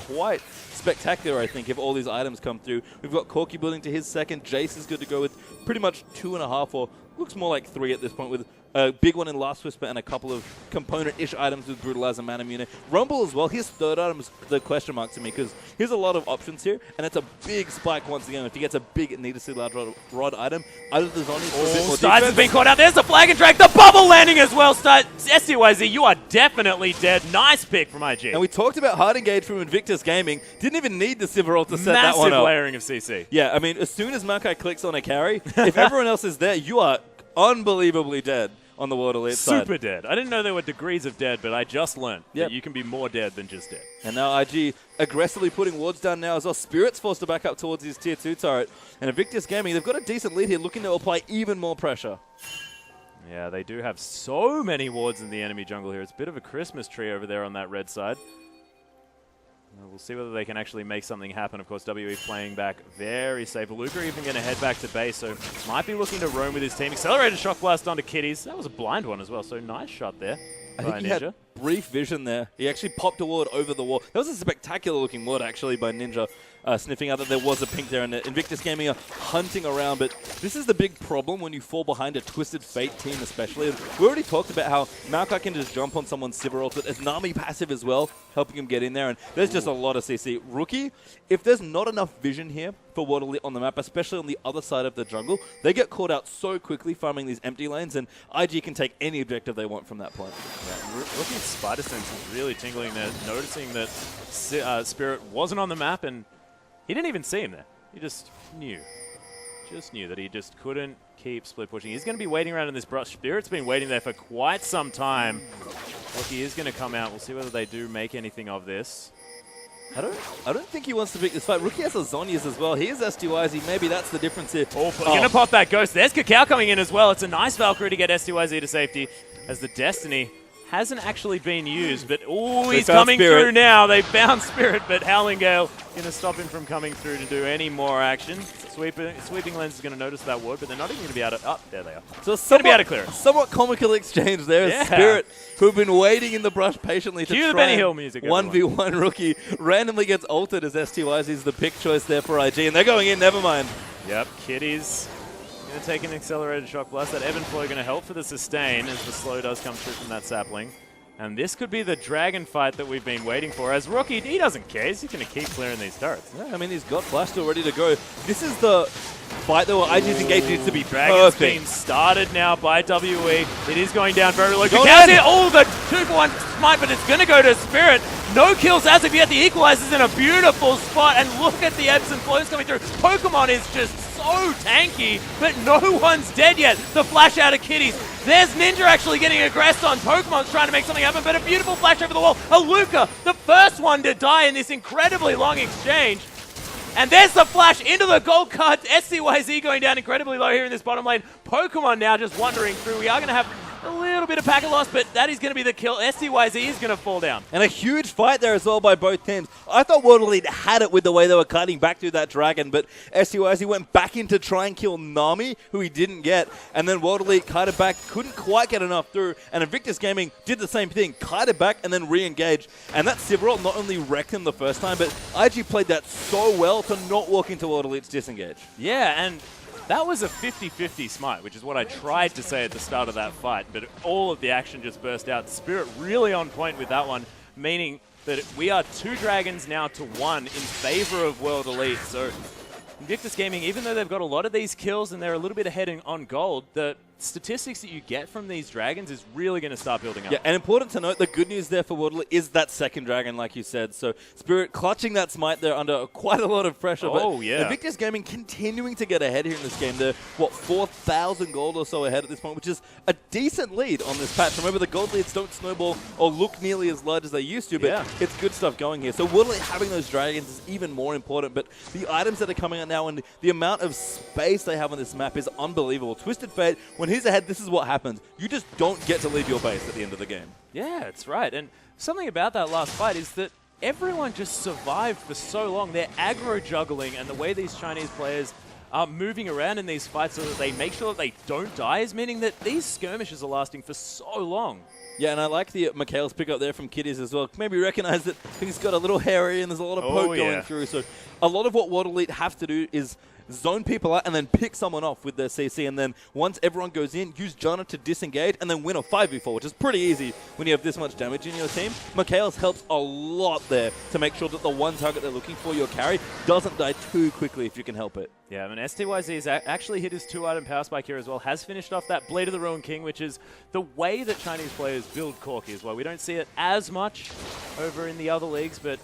quite spectacular, I think, if all these items come through. We've got Corki building to his second. Jace is good to go with pretty much 2.5, or looks more like 3 at this point, with a big one in Last Whisper and a couple of component-ish items with Brutalizer, Mana Mune. Rumble as well, his third item is the question mark to me, because here's a lot of options here, and it's a big spike once again. If he gets a big needlessly large rod item, either the Zoni for a bit more Stides has been caught out. There's the flag and drag. The bubble landing as well. STYZ, you are definitely dead. Nice pick from IG. And we talked about hard engage from Invictus Gaming. Didn't even need the Sivir ult to set that one up. Massive layering of CC. Yeah, I mean, as soon as Maokai clicks on a carry, if everyone else is there, you are unbelievably dead on the World Elite side. Super dead. I didn't know there were degrees of dead, but I just learned that you can be more dead than just dead. And now IG aggressively putting wards down now as well. Spirit's forced to back up towards his tier 2 turret. And Invictus Gaming, they've got a decent lead here, looking to apply even more pressure. Yeah, they do have so many wards in the enemy jungle here. It's a bit of a Christmas tree over there on that red side. We'll see whether they can actually make something happen. Of course, WE playing back very safe. Luca even going to head back to base, so might be looking to roam with his team. Accelerated shock blast onto Kitties. That was a blind one as well, so nice shot there. I think he had brief vision there. He actually popped a ward over the wall. That was a spectacular looking ward actually by Ninja, sniffing out that there was a pink there, and Invictus Gaming are hunting around. But this is the big problem when you fall behind a Twisted Fate team especially. And we already talked about how Maokai can just jump on someone's Sivir ult, but there's Nami passive as well, helping him get in there. And there's just a lot of CC. Rookie, if there's not enough vision here for Waterly on the map, especially on the other side of the jungle, they get caught out so quickly farming these empty lanes, and IG can take any objective they want from that point. Yeah, Rookie's Spider Sense is really tingling there, noticing that Spirit wasn't on the map, and he didn't even see him there. He just knew that he just couldn't keep split pushing. He's going to be waiting around in this brush. Spirit's been waiting there for quite some time. Rookie is going to come out. We'll see whether they do make anything of this. I don't think he wants to pick this fight. Rookie has a Zhonya's as well. He is STYZ. Maybe that's the difference here. Oh, going to pop that Ghost. There's Kakao coming in as well. It's a nice Valkyrie to get STYZ to safety as the Destiny hasn't actually been used. But, oh, he's coming through now. They found Spirit, but Howling Gale going to stop him from coming through to do any more action. Sweeping Lens is going to notice that ward, but they're not even going to be able to... Oh, there they are. So it's going to be able to clear it. Somewhat comical exchange there. Yeah. Spirit, who've been waiting in the brush patiently to try Benny Hill music, 1v1 Rookie, randomly gets ulted as STYZ is the pick choice there for IG, and they're going in, never mind. Yep, Kitties going to take an accelerated shock blast. That Evan Flow going to help for the sustain as the slow does come through from that sapling. And this could be the dragon fight that we've been waiting for. As Rookie, he doesn't care. He's going to keep clearing these turrets. Yeah, I mean, he's got Flash still ready to go. This is the fight that IG's engaged needs to be Dragon's perfect. being started now by WE. It is going down very low. Kakal's here. Oh, the 2-for-1 smite, but it's going to go to Spirit. No kills as of yet. The Equalizer's in a beautiful spot. And look at the ebbs and flows coming through. Pokemon is just so tanky, but no one's dead yet. The flash out of Kitties. There's Ninja actually getting aggressed on Pokemon's trying to make something happen, but a beautiful flash over the wall. Aluka, the first one to die in this incredibly long exchange. And there's the flash into the gold card. SCYZ going down incredibly low here in this bottom lane. Pokemon now just wandering through. We are going to have a little bit of packet loss, but that is going to be the kill. SCYZ is going to fall down. And a huge fight there as well by both teams. I thought World Elite had it with the way they were cutting back through that dragon, but SCYZ went back in to try and kill Nami, who he didn't get, and then World Elite kited back, couldn't quite get enough through, and Invictus Gaming did the same thing, kited back and then re-engaged. And that Sivir ult not only wrecked him the first time, but IG played that so well to not walk into World Elite's disengage. Yeah, and that was a 50-50 smite, which is what I tried to say at the start of that fight, but all of the action just burst out. Spirit really on point with that one, meaning that we are 2 dragons now to 1 in favor of World Elite. So Invictus Gaming, even though they've got a lot of these kills and they're a little bit ahead on gold, the statistics that you get from these dragons is really going to start building up. Yeah, and important to note, the good news there for Waterloo is that second dragon, like you said. So Spirit clutching that smite there under quite a lot of pressure. Oh, but yeah. Invictus Gaming continuing to get ahead here in this game. They're, what, 4,000 gold or so ahead at this point, which is a decent lead on this patch. Remember, the gold leads don't snowball or look nearly as large as they used to, but it's good stuff going here. So Waterloo having those dragons is even more important, but the items that are coming out now and the amount of space they have on this map is unbelievable. Twisted Fate, when he's ahead, this is what happens. You just don't get to leave your base at the end of the game. Yeah, that's right. And something about that last fight is that everyone just survived for so long. They're aggro juggling, and the way these Chinese players are moving around in these fights so that they make sure that they don't die is meaning that these skirmishes are lasting for so long. Yeah, and I like the Mikhail's pick up there from Kitties as well. Maybe recognize that things got a little hairy and there's a lot of poke going through. So a lot of what Water Elite have to do is zone people out and then pick someone off with their CC. And then once everyone goes in, use Janna to disengage and then win a 5v4, which is pretty easy when you have this much damage in your team. Mikhail's helps a lot there to make sure that the one target they're looking for, your carry, doesn't die too quickly if you can help it. Yeah, I mean, STYZ has actually hit his 2-item power spike here as well, has finished off that Blade of the Ruined King, which is the way that Chinese players build Corki as well. We don't see it as much over in the other leagues, but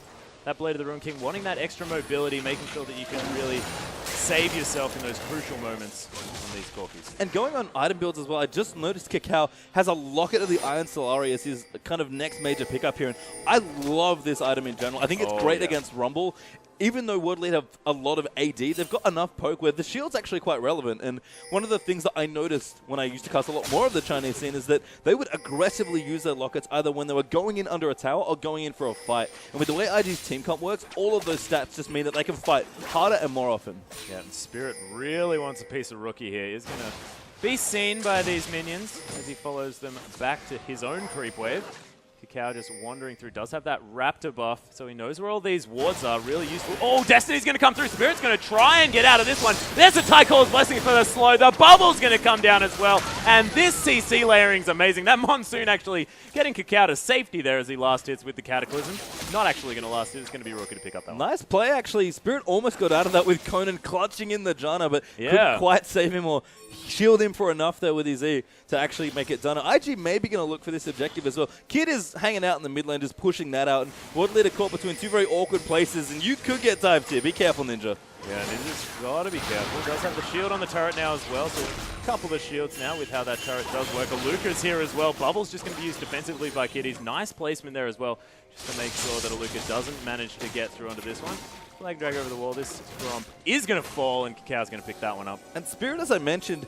that Blade of the Ruined King, wanting that extra mobility, making sure that you can really save yourself in those crucial moments these Corkies. And going on item builds as well, I just noticed Kakao has a Locket of the Iron Solari as his kind of next major pickup here. And I love this item in general. I think it's great against Rumble. Even though World Elite have a lot of AD, they've got enough poke where the shield's actually quite relevant. And one of the things that I noticed when I used to cast a lot more of the Chinese scene is that they would aggressively use their Lockets either when they were going in under a tower or going in for a fight. And with the way IG's team comp works, all of those stats just mean that they can fight harder and more often. Yeah, and Spirit really wants a piece of Rookie here. He's going to be seen by these minions as he follows them back to his own creep wave. Kakao just wandering through, does have that Raptor buff, so he knows where all these wards are, really useful. Oh, Destiny's going to come through. Spirit's going to try and get out of this one. There's a Tycole's Blessing for the slow. The bubble's going to come down as well, and this CC layering's amazing. That Monsoon actually getting Kakao to safety there as he last hits with the Cataclysm. Not actually going to last hit, it's going to be Rookie to pick up that one. Nice play, actually. Spirit almost got out of that with Conan clutching in the Janna, but couldn't quite save him or shield him for enough there with his E to actually make it done. IG may be going to look for this objective as well. Kid is hanging out in the mid lane, just pushing that out. And World Leader caught between two very awkward places, and you could get dived here. Be careful, Ninja. Yeah, Ninja's got to be careful. Does have the shield on the turret now as well, so a couple of shields now with how that turret does work. Aluka's here as well. Bubble's just going to be used defensively by Kitties. Nice placement there as well, just to make sure that Aluka doesn't manage to get through onto this one. Flag drag over the wall. This Gromp is going to fall, and Kakao's going to pick that one up. And Spirit, as I mentioned,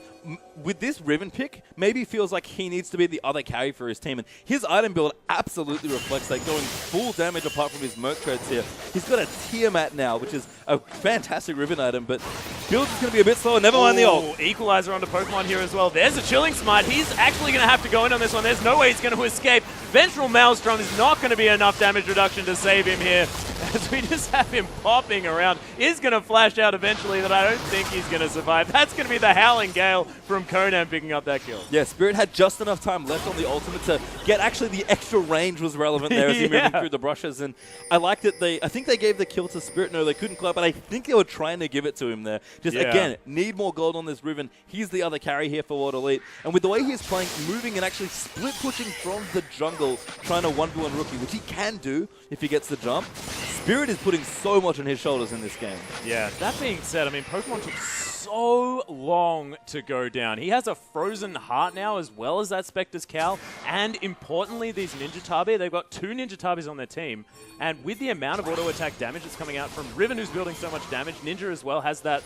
with this Riven pick, maybe feels like he needs to be the other carry for his team. And his item build absolutely reflects that, going full damage apart from his Merc treads here. He's got a Tiamat now, which is a fantastic Riven item, but build is going to be a bit slower. Never mind the ult. Equalizer onto Pokemon here as well. There's a Chilling Smite. He's actually going to have to go in on this one. There's no way he's going to escape. Ventral Maelstrom is not going to be enough damage reduction to save him here, as we just have him popping around. Is going to flash out eventually, that I don't think he's going to survive. That's going to be the Howling Gale from Conan picking up that kill. Yeah, Spirit had just enough time left on the ultimate to get actually the extra range was relevant there as he moving through the brushes. And I like that I think they gave the kill to Spirit. No, they couldn't clap, but I think they were trying to give it to him there. Just again, need more gold on this Riven. He's the other carry here for World Elite. And with the way he's playing, moving and actually split pushing from the jungle, trying to 1v1 Rookie, which he can do if he gets the jump. Spirit is putting so much on his shoulders in this game. Yeah, that being said, I mean, Pokemon took so long to go down. He has a Frozen Heart now, as well as that Spectre's Cowl, and importantly, these Ninja Tabi. They've got 2 Ninja Tabis on their team, and with the amount of auto attack damage that's coming out from Riven, who's building so much damage, Ninja as well has that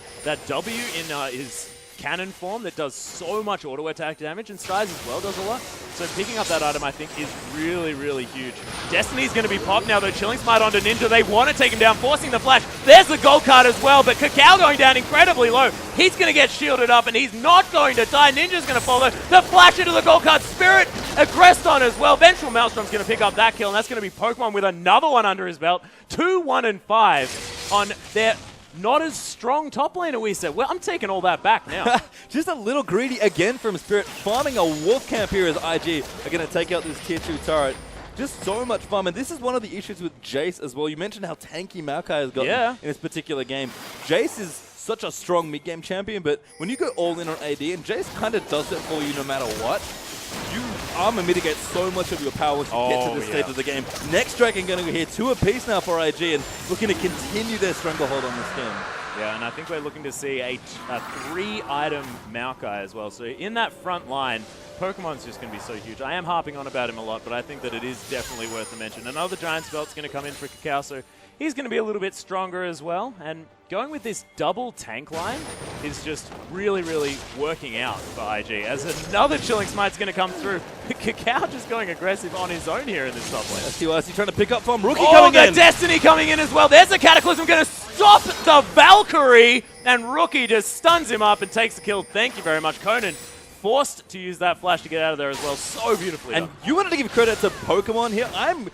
W in his cannon form that does so much auto attack damage, and Skies as well does a lot. So picking up that item, I think, is really, really huge. Destiny's going to be popped now, though. Chilling Smite onto Ninja. They want to take him down, forcing the flash. There's the gold card as well, but Kakao going down incredibly low. He's going to get shielded up, and he's not going to die. Ninja's going to follow the flash into the gold card. Spirit aggressed on as well. Ventral Maelstrom's going to pick up that kill, and that's going to be Pokemon with another one under his belt. 2, 1, and 5 on their not as strong top laner, we said. Well, I'm taking all that back now. Just a little greedy again from Spirit, farming a wolf camp here as IG are going to take out this tier 2 turret. Just so much fun, and this is one of the issues with Jace as well. You mentioned how tanky Maokai has gotten in this particular game. Jace is such a strong mid-game champion, but when you go all in on AD, and Jace kind of does it for you no matter what, you armor mitigate so much of your power to get to this stage of the game. Next Dragon going to go here, 2 apiece now for IG, and looking to continue their stranglehold on this game. Yeah, and I think we're looking to see a 3-item Maokai as well. So in that front line, Pokemon's just going to be so huge. I am harping on about him a lot, but I think that it is definitely worth the mention. Another Giant's Belt's going to come in for Kakao, so he's going to be a little bit stronger as well. And going with this double tank line is just really, really working out for IG. As another Chilling Smite's going to come through. Kakao just going aggressive on his own here in this top lane. Let's see what he's trying to pick up from. Rookie coming in. Oh, the Destiny coming in as well. There's a Cataclysm going to stop the Valkyrie, and Rookie just stuns him up and takes the kill. Thank you very much, Conan. Forced to use that flash to get out of there as well. So beautifully And done. you wanted to give credit to Pokemon here. I'm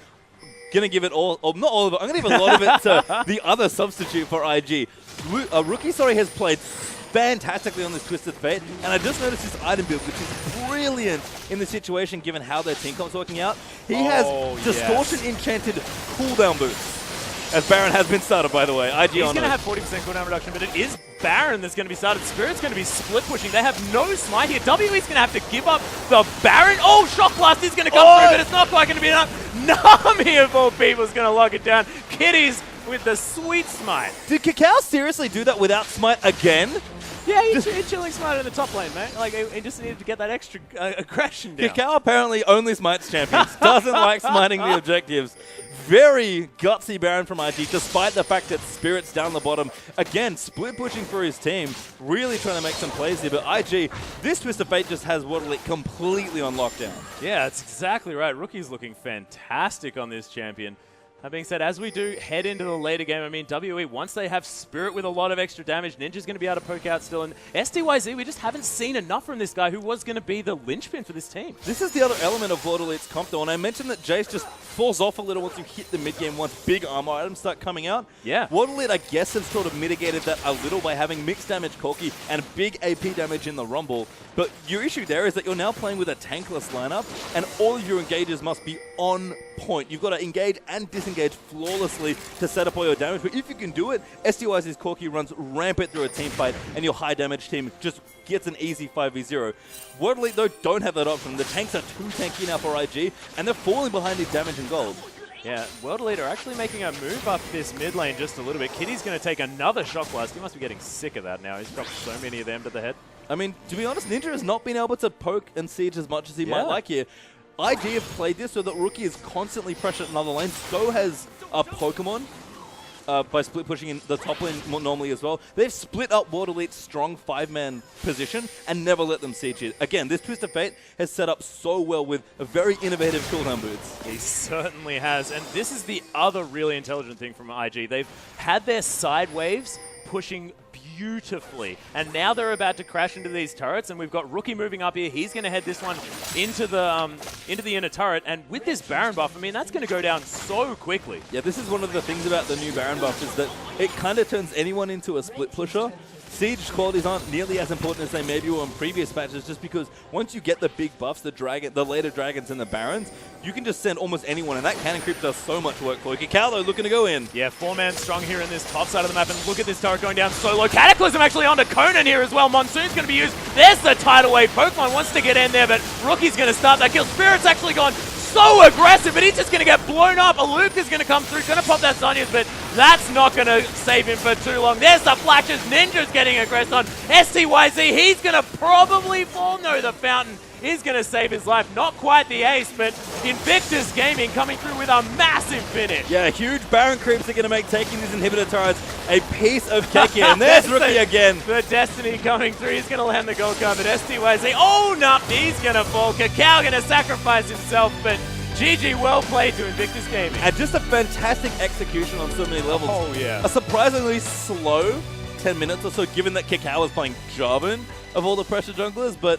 going to give it all, or not all of it, I'm going to give a lot of it to the other substitute for IG. Rookie, has played fantastically on this Twisted Fate, and I just noticed his item build, which is brilliant in the situation given how their team comp's working out. He has Distortion Enchanted cooldown boots. As Baron has been started, by the way. IG He's going to have 40% cooldown reduction, but it is Baron that's going to be started. Spirit's going to be split pushing. They have no smite here. WE's going to have to give up the Baron. Oh, Shock Blast is going to come through, but it's not quite going to be enough. Nami of all people is going to lock it down. Kitties with the sweet smite. Did Kakao seriously do that without smite again? Yeah, he's chilling smarter in the top lane, mate. Like, he just needed to get that extra aggression down. Kakao apparently only smites champions. Doesn't like smiting the objectives. Very gutsy Baron from IG, despite the fact that Spirit's down the bottom. Again, split pushing for his team. Really trying to make some plays here. But IG, this Twist of Fate just has Waddle completely on lockdown. Yeah, that's exactly right. Rookie's looking fantastic on this champion. That being said, as we do head into the later game, I mean, WE, once they have Spirit with a lot of extra damage, Ninja's going to be able to poke out still. And SDYZ, we just haven't seen enough from this guy who was going to be the linchpin for this team. This is the other element of Lord Elite's comp, though. And I mentioned that Jace just falls off a little once you hit the mid-game, once big armor items start coming out. Yeah. Lord Elite, I guess, have sort of mitigated that a little by having mixed damage Corki and big AP damage in the Rumble. But your issue there is that you're now playing with a tankless lineup, and all of your engages must be on point. You've got to engage and disengage flawlessly to set up all your damage. But if you can do it, SDY's Corki runs rampant through a team fight, and your high damage team just gets an easy 5v0. World Elite, though, don't have that option. The tanks are too tanky now for IG, and they're falling behind in damage and gold. Yeah, World Elite are actually making a move up this mid lane just a little bit. Kitty's going to take another Shock Blast. He must be getting sick of that now. He's dropped so many of them to the head. I mean, to be honest, Ninja has not been able to poke and siege as much as he might like here. IG have played this so that Rookie is constantly pressured in other lanes. So has Pokemon by split pushing in the top lane normally as well. They've split up World Elite's strong 5-man position and never let them siege it. Again, this Twist of Fate has set up so well with a very innovative cooldown boots. He certainly has. And this is the other really intelligent thing from IG. They've had their side waves pushing beautifully, and now they're about to crash into these turrets, and we've got Rookie moving up here. He's going to head this one into the inner turret, and with this Baron buff, I mean, that's going to go down so quickly. Yeah, this is one of the things about the new Baron buff is that it kind of turns anyone into a split pusher. Siege qualities aren't nearly as important as they maybe were in previous patches, just because once you get the big buffs, the later dragons and the barons, you can just send almost anyone, and that cannon creep does so much work for you. Kakao, though, looking to go in. Yeah, 4-man strong here in this top side of the map, and look at this turret going down so low. Cataclysm actually onto Conan here as well. Monsoon's going to be used. There's the tidal wave. Pokemon wants to get in there, but Rookie's going to start that kill. Spirit's actually gone so aggressive, but he's just going to get blown up. A Luke is going to come through, going to pop that Sonya's, but that's not going to save him for too long. There's the flashes. Ninja's getting aggressed on STYZ. He's going to probably fall. No, the Fountain is going to save his life. Not quite the ace, but Invictus Gaming coming through with a massive finish. Yeah, huge Baron creeps are going to make taking these inhibitor turrets a piece of cake here. And there's Rookie again. The Destiny coming through. He's going to land the gold card, but STYZ, oh, no, he's going to fall. Kakao going to sacrifice himself, but GG, well played to Invictus Gaming. And just a fantastic execution on so many levels. Oh, yeah. A surprisingly slow 10 minutes or so, given that Kakao was playing Jarvan of all the pressure junglers, but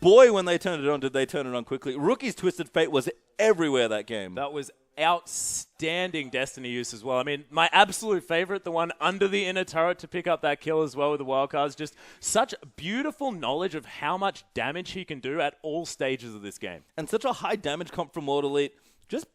boy, when they turned it on, did they turn it on quickly. Rookie's Twisted Fate was everywhere that game. That was outstanding Destiny use as well. I mean, my absolute favorite, the one under the inner turret to pick up that kill as well with the wildcards. Just such beautiful knowledge of how much damage he can do at all stages of this game. And such a high damage comp from Lord Elite. Just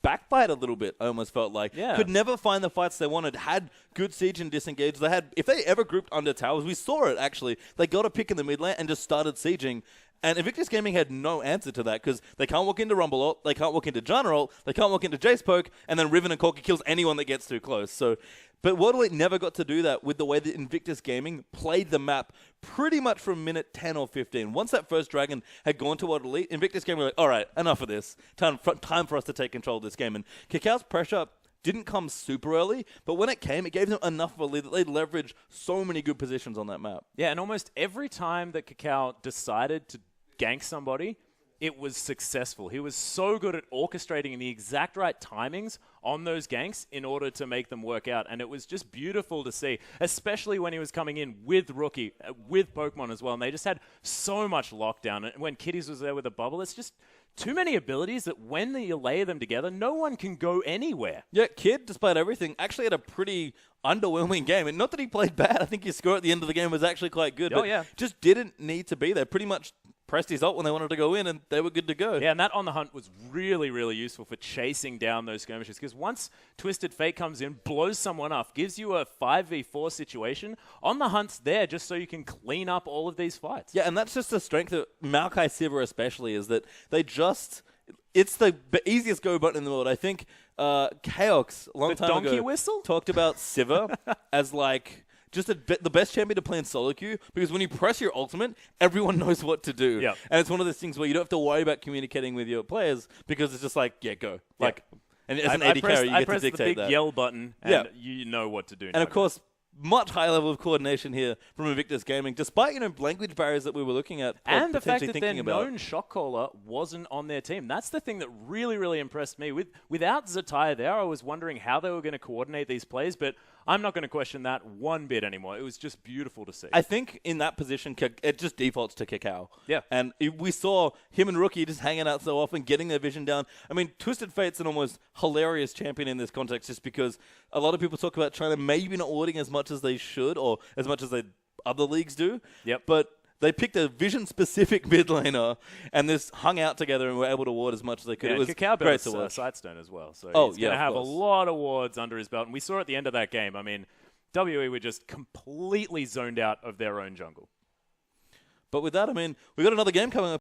backfired a little bit, I almost felt like. Yeah. Could never find the fights they wanted. Had good siege and disengage. They had, if they ever grouped under towers, we saw it actually. They got a pick in the mid lane and just started sieging. And Invictus Gaming had no answer to that because they can't walk into Rumble ult, they can't walk into Janna ult, they can't walk into Jace poke, and then Riven and Corki kills anyone that gets too close. So, but World Elite never got to do that with the way that Invictus Gaming played the map pretty much from minute 10 or 15. Once that first dragon had gone to World Elite, Invictus Gaming were like, all right, enough of this. Time for us to take control of this game. And Kakao's pressure didn't come super early, but when it came, it gave them enough of a lead that they'd leverage so many good positions on that map. Yeah, and almost every time that Kakao decided to gank somebody, it was successful. He was so good at orchestrating the exact right timings on those ganks in order to make them work out. And it was just beautiful to see, especially when he was coming in with Rookie, with Pokemon as well. And they just had so much lockdown. And when Kitties was there with a bubble, it's just too many abilities that when you layer them together, no one can go anywhere. Yeah, Kid, despite everything, actually had a pretty underwhelming game. And not that he played bad. I think his score at the end of the game was actually quite good. Oh, but yeah. Just didn't need to be there. Pretty much pressed his ult when they wanted to go in, and they were good to go. Yeah, and that on the hunt was really, really useful for chasing down those skirmishes, because once Twisted Fate comes in, blows someone up, gives you a 5v4 situation, on the hunt's there just so you can clean up all of these fights. Yeah, and that's just the strength of Maokai Sivir especially, is that they just... It's the easiest go button in the world. I think Chaos, a long time ago, donkey whistle? talked about Sivir as like just the best champion to play in solo queue, because when you press your ultimate, everyone knows what to do. Yep. And it's one of those things where you don't have to worry about communicating with your players, because it's just like, yeah, go. Like, and as an AD carry, you get to dictate the big that. yell button, and you know what to do. And of course, much higher level of coordination here from Invictus Gaming, despite language barriers that we were looking at. And the fact that their known shot caller wasn't on their team. That's the thing that really, really impressed me. Without Zatai there, I was wondering how they were going to coordinate these plays, but I'm not going to question that one bit anymore. It was just beautiful to see. I think in that position, it just defaults to Kakao. Yeah. And we saw him and Rookie just hanging out so often, getting their vision down. I mean, Twisted Fate's an almost hilarious champion in this context, just because a lot of people talk about China maybe not warding as much as they should, or as much as other leagues do. Yep. But they picked a vision-specific mid laner and just hung out together and were able to ward as much as they could. Yeah, it was Kakao great to built watch. Sightstone as well, so Oh, he's going to have a course. lot of wards under his belt. And we saw at the end of that game, I mean, WE were just completely zoned out of their own jungle. But with that, I mean, we've got another game coming up.